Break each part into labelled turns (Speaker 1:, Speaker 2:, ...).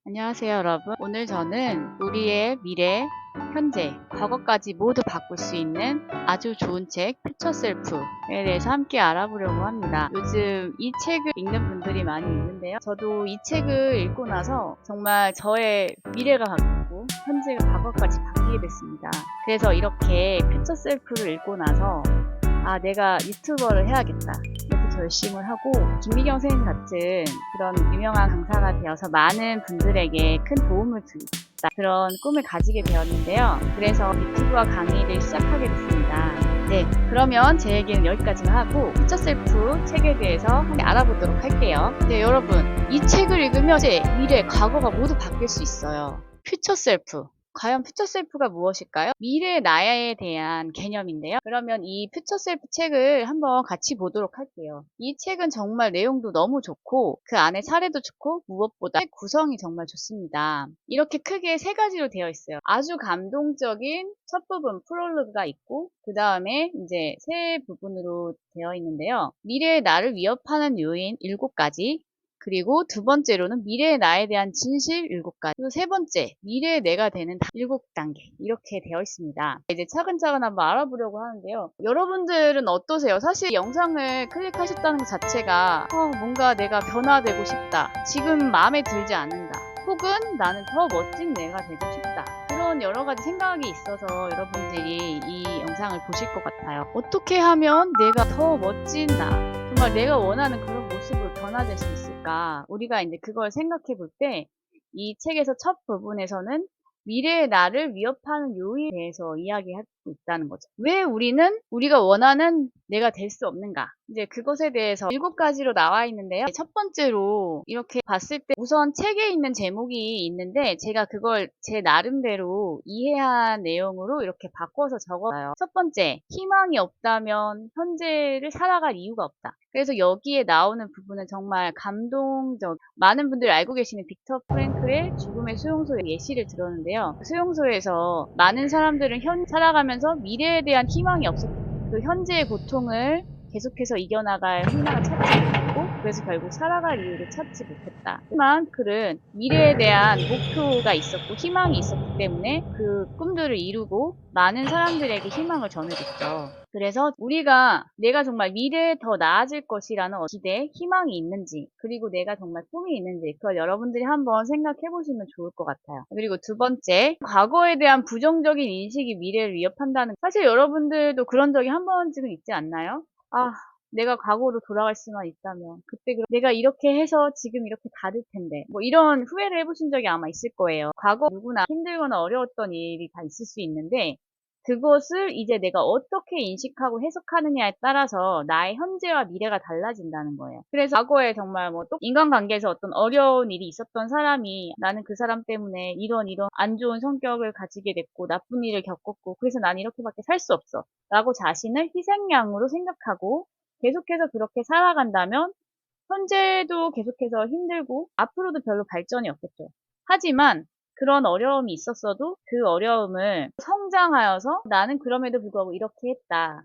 Speaker 1: 안녕하세요, 여러분. 오늘 저는 우리의 미래, 현재, 과거까지 모두 바꿀 수 있는 아주 좋은 책, 퓨처 셀프에 대해서 함께 알아보려고 합니다. 요즘 이 책을 읽는 분들이 많이 있는데요. 저도 이 책을 읽고 나서 정말 저의 미래가 바뀌고 현재가 과거까지 바뀌게 됐습니다. 그래서 이렇게 퓨처 셀프를 읽고 나서 내가 유튜버를 해야겠다. 이렇게 결심을 하고 김미경 선생님 같은 그런 유명한 강사가 되어서 많은 분들에게 큰 도움을 주겠다. 그런 꿈을 가지게 되었는데요. 그래서 유튜브와 강의를 시작하게 됐습니다. 네, 그러면 제 얘기는 여기까지만 하고 퓨처 셀프 책에 대해서 함께 알아보도록 할게요. 네, 여러분, 이 책을 읽으면 제 미래, 과거가 모두 바뀔 수 있어요. 퓨처 셀프. 과연 퓨처 셀프가 무엇일까요? 미래의 나에 대한 개념인데요. 그러면 이 퓨처 셀프 책을 한번 같이 보도록 할게요. 이 책은 정말 내용도 너무 좋고 그 안에 사례도 좋고 무엇보다 책 구성이 정말 좋습니다. 이렇게 크게 세 가지로 되어 있어요. 아주 감동적인 첫 부분 프롤로그가 있고 그 다음에 이제 세 부분으로 되어 있는데요. 미래의 나를 위협하는 요인 7가지, 그리고 두 번째로는 미래의 나에 대한 진실 7가지, 그리고 세 번째, 미래의 내가 되는 7단계 이렇게 되어 있습니다. 이제 차근차근 한번 알아보려고 하는데요. 여러분들은 어떠세요? 사실 영상을 클릭하셨다는 것 자체가 뭔가 내가 변화되고 싶다, 지금 마음에 들지 않는다, 혹은 나는 더 멋진 내가 되고 싶다, 그런 여러 가지 생각이 있어서 여러분들이 이 영상을 보실 것 같아요. 어떻게 하면 내가 더 멋진 나, 정말 내가 원하는 그런 모습으로 변화될 수 있을까? 우리가 이제 그걸 생각해 볼 때, 이 책에서 첫 부분에서는 미래의 나를 위협하는 요인에 대해서 이야기하고 있다는 거죠. 왜 우리는 우리가 원하는 내가 될 수 없는가? 이제 그것에 대해서 7가지로 나와 있는데요. 첫 번째로 이렇게 봤을 때 우선 책에 있는 제목이 있는데 제가 그걸 제 나름대로 이해한 내용으로 이렇게 바꿔서 적었어요. 첫 번째, 희망이 없다면 현재를 살아갈 이유가 없다. 그래서 여기에 나오는 부분은 정말 감동적. 많은 분들이 알고 계시는 빅터 프랭클의 죽음의 수용소의 예시를 들었는데요. 수용소에서 많은 사람들은 살아가면서 미래에 대한 희망이 없었고 그 현재의 고통을 계속해서 이겨나갈 희망을 찾지 못했고 그래서 결국 살아갈 이유를 찾지 못했다. 하지만 그는 미래에 대한 목표가 있었고 희망이 있었기 때문에 그 꿈들을 이루고 많은 사람들에게 희망을 전해줬죠. 그래서 우리가 내가 정말 미래에 더 나아질 것이라는 기대, 희망이 있는지, 그리고 내가 정말 꿈이 있는지 그걸 여러분들이 한번 생각해 보시면 좋을 것 같아요. 그리고 두 번째, 과거에 대한 부정적인 인식이 미래를 위협한다는, 사실 여러분들도 그런 적이 한 번쯤은 있지 않나요? 내가 과거로 돌아갈 수만 있다면 그때 내가 이렇게 해서 지금 이렇게 다를 텐데 뭐 이런 후회를 해보신 적이 아마 있을 거예요. 과거 누구나 힘들거나 어려웠던 일이 다 있을 수 있는데 그것을 이제 내가 어떻게 인식하고 해석하느냐에 따라서 나의 현재와 미래가 달라진다는 거예요. 그래서 과거에 정말 뭐 또 인간관계에서 어떤 어려운 일이 있었던 사람이 나는 그 사람 때문에 이런 안 좋은 성격을 가지게 됐고 나쁜 일을 겪었고 그래서 난 이렇게밖에 살 수 없어 라고 자신을 희생양으로 생각하고 계속해서 그렇게 살아간다면 현재도 계속해서 힘들고 앞으로도 별로 발전이 없겠죠. 하지만 그런 어려움이 있었어도 그 어려움을 성장하여서 나는 그럼에도 불구하고 이렇게 했다.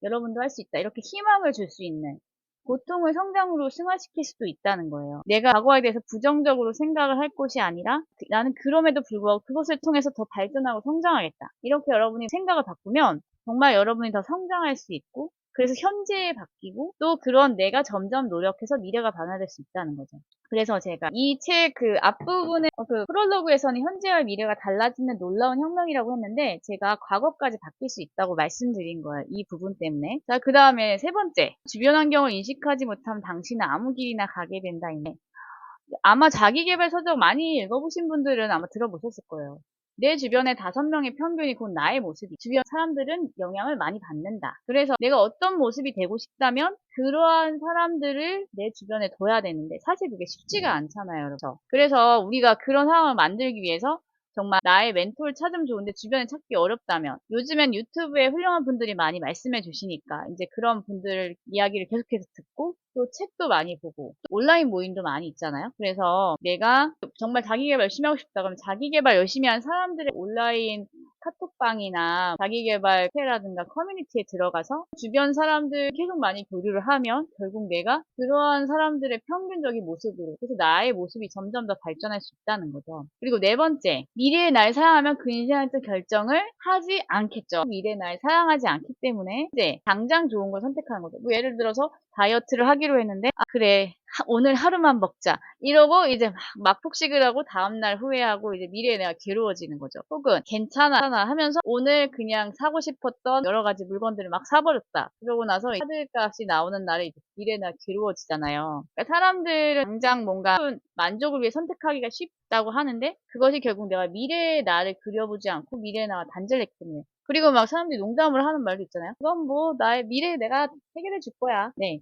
Speaker 1: 여러분도 할 수 있다. 이렇게 희망을 줄 수 있는, 고통을 성장으로 승화시킬 수도 있다는 거예요. 내가 과거에 대해서 부정적으로 생각을 할 것이 아니라 나는 그럼에도 불구하고 그것을 통해서 더 발전하고 성장하겠다. 이렇게 여러분이 생각을 바꾸면 정말 여러분이 더 성장할 수 있고 그래서 현재에 바뀌고 또 그런 내가 점점 노력해서 미래가 변화될 수 있다는 거죠. 그래서 제가 이 책 그 앞부분에 그 프롤로그에서는 현재와 미래가 달라지는 놀라운 혁명이라고 했는데 제가 과거까지 바뀔 수 있다고 말씀드린 거예요. 이 부분 때문에. 자, 그 다음에 세 번째. 주변 환경을 인식하지 못하면 당신은 아무 길이나 가게 된다인데 아마 자기계발 서적 많이 읽어보신 분들은 아마 들어보셨을 거예요. 내 주변의 5명의 평균이 곧 나의 모습이, 주변 사람들은 영향을 많이 받는다. 그래서 내가 어떤 모습이 되고 싶다면 그러한 사람들을 내 주변에 둬야 되는데 사실 그게 쉽지가 않잖아요. 그래서 우리가 그런 상황을 만들기 위해서 정말 나의 멘토를 찾으면 좋은데 주변에 찾기 어렵다면 요즘엔 유튜브에 훌륭한 분들이 많이 말씀해 주시니까 이제 그런 분들 이야기를 계속해서 듣고 또 책도 많이 보고 또 온라인 모임도 많이 있잖아요. 그래서 내가 정말 자기계발 열심히 하고 싶다 그러면 자기계발 열심히 하는 사람들의 온라인 카톡방이나 자기계발 카페라든가 커뮤니티에 들어가서 주변 사람들 계속 많이 교류를 하면 결국 내가 그러한 사람들의 평균적인 모습으로, 그래서 나의 모습이 점점 더 발전할 수 있다는 거죠. 그리고 네 번째, 미래의 날 사랑하면 그 인생한테 결정을 하지 않겠죠. 미래의 날 사랑하지 않기 때문에 이제 당장 좋은 걸 선택하는 거죠. 뭐 예를 들어서 다이어트를 하기로 했는데 그래 오늘 하루만 먹자 이러고 이제 막 폭식을 하고 다음날 후회하고 이제 미래에 내가 괴로워지는 거죠. 혹은 괜찮아 하면서 오늘 그냥 사고 싶었던 여러 가지 물건들을 막 사버렸다. 그러고 나서 카드값이 나오는 날에 이제 미래에 내가 괴로워지잖아요. 그러니까 사람들은 당장 뭔가 만족을 위해 선택하기가 쉽다고 하는데 그것이 결국 내가 미래의 나를 그려보지 않고 미래의 나와 단절했기 때문에. 그리고 막 사람들이 농담을 하는 말도 있잖아요. 그건 뭐 나의 미래에 내가 해결해 줄 거야. 네.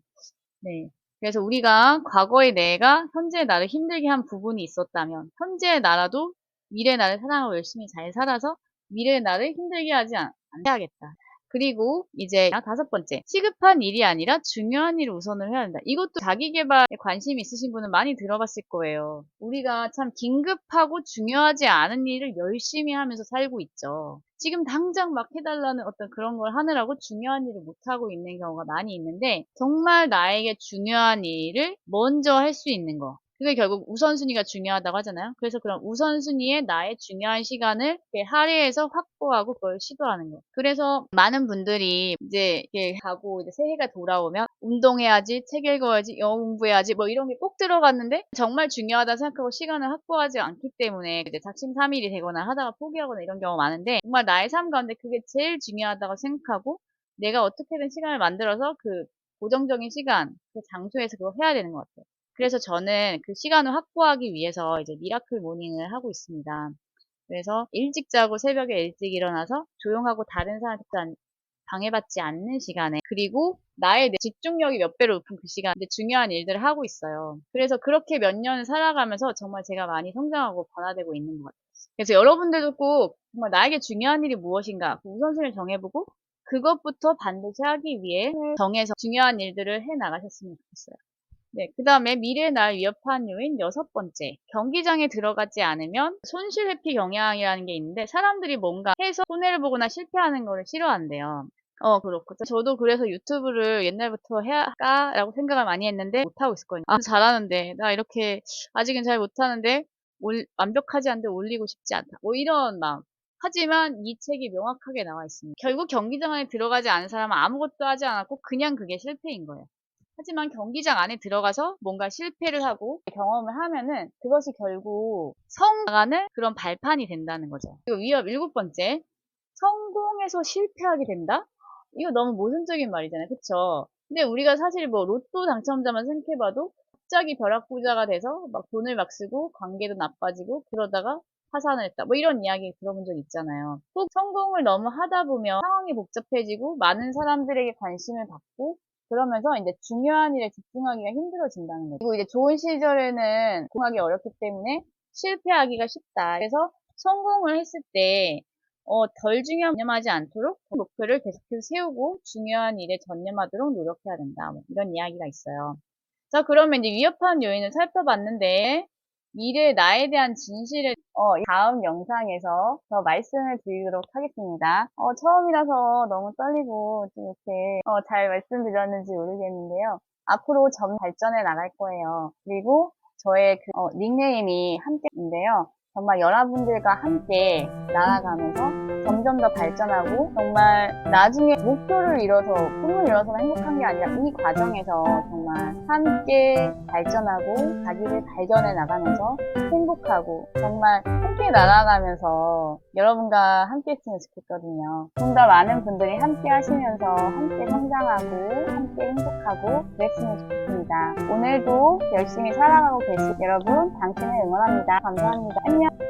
Speaker 1: 네. 그래서 우리가 과거의 내가 현재의 나를 힘들게 한 부분이 있었다면 현재의 나라도 미래의 나를 사랑하고 열심히 잘 살아서 미래의 나를 힘들게 하지 않아야겠다. 그리고 이제 다섯 번째, 시급한 일이 아니라 중요한 일을 우선을 해야 된다. 이것도 자기계발에 관심이 있으신 분은 많이 들어봤을 거예요. 우리가 참 긴급하고 중요하지 않은 일을 열심히 하면서 살고 있죠. 지금 당장 막 해달라는 어떤 그런 걸 하느라고 중요한 일을 못하고 있는 경우가 많이 있는데 정말 나에게 중요한 일을 먼저 할 수 있는 거. 그게 결국 우선순위가 중요하다고 하잖아요. 그래서 그런 우선순위에 나의 중요한 시간을 할애해서 확보하고 그걸 시도하는 거. 그래서 많은 분들이 이제 이렇게 가고 이제 새해가 돌아오면 운동해야지, 책 읽어야지, 영어 공부해야지 뭐 이런 게 꼭 들어갔는데 정말 중요하다 생각하고 시간을 확보하지 않기 때문에 이제 작심삼일이 되거나 하다가 포기하거나 이런 경우가 많은데 정말 나의 삶 가운데 그게 제일 중요하다고 생각하고 내가 어떻게든 시간을 만들어서 그 고정적인 시간, 그 장소에서 그걸 해야 되는 것 같아요. 그래서 저는 그 시간을 확보하기 위해서 이제 미라클 모닝을 하고 있습니다. 그래서 일찍 자고 새벽에 일찍 일어나서 조용하고 다른 사람한테 방해받지 않는 시간에 그리고 나의 집중력이 몇 배로 높은 그 시간에 중요한 일들을 하고 있어요. 그래서 그렇게 몇 년을 살아가면서 정말 제가 많이 성장하고 변화되고 있는 것 같아요. 그래서 여러분들도 꼭 정말 나에게 중요한 일이 무엇인가 그 우선순위를 정해보고 그것부터 반드시 하기 위해 정해서 중요한 일들을 해 나가셨으면 좋겠어요. 네, 그 다음에 미래의 날 위협한 요인 여섯 번째. 경기장에 들어가지 않으면 손실 회피 경향이라는 게 있는데 사람들이 뭔가 해서 손해를 보거나 실패하는 거를 싫어한대요. 그렇고. 저도 그래서 유튜브를 옛날부터 해야 할까라고 생각을 많이 했는데 못하고 있었거든요. 잘하는데. 나 이렇게 아직은 잘 못하는데 완벽하지 않은데 올리고 싶지 않다. 뭐 이런 마음. 하지만 이 책이 명확하게 나와 있습니다. 결국 경기장 안에 들어가지 않은 사람은 아무것도 하지 않았고 그냥 그게 실패인 거예요. 하지만 경기장 안에 들어가서 뭔가 실패를 하고 경험을 하면은 그것이 결국 성장하는 그런 발판이 된다는 거죠. 그리고 위협 일곱 번째. 성공해서 실패하게 된다? 이거 너무 모순적인 말이잖아요. 그쵸? 근데 우리가 사실 뭐 로또 당첨자만 생각해봐도 갑자기 벼락부자가 돼서 막 돈을 막 쓰고 관계도 나빠지고 그러다가 파산을 했다. 뭐 이런 이야기 들어본 적 있잖아요. 꼭 성공을 너무 하다 보면 상황이 복잡해지고 많은 사람들에게 관심을 받고 그러면서 이제 중요한 일에 집중하기가 힘들어진다는 거죠. 그리고 이제 좋은 시절에는 공하기 어렵기 때문에 실패하기가 쉽다. 그래서 성공을 했을 때 덜 중요한 전념하지 않도록 목표를 계속해서 세우고 중요한 일에 전념하도록 노력해야 된다. 뭐 이런 이야기가 있어요. 자, 그러면 이제 위협한 요인을 살펴봤는데 미래의 나에 대한 진실을 다음 영상에서 더 말씀을 드리도록 하겠습니다. 처음이라서 너무 떨리고 좀 이렇게 잘 말씀드렸는지 모르겠는데요. 앞으로 점 발전해 나갈 거예요. 그리고 저의 닉네임이 함께인데요. 정말 여러분들과 함께 나아가면서 점점 더 발전하고 정말 나중에 목표를 이뤄서 꿈을 이뤄서만 행복한 게 아니라 이 과정에서 정말 함께 발전하고 자기를 발견해 나가면서 행복하고 정말 함께 날아가면서 여러분과 함께 했으면 좋겠거든요. 좀 더 많은 분들이 함께 하시면서 함께 성장하고 함께 행복하고 그랬으면 좋겠습니다. 오늘도 열심히 살아가고 계신 여러분 당신을 응원합니다. 감사합니다. 안녕.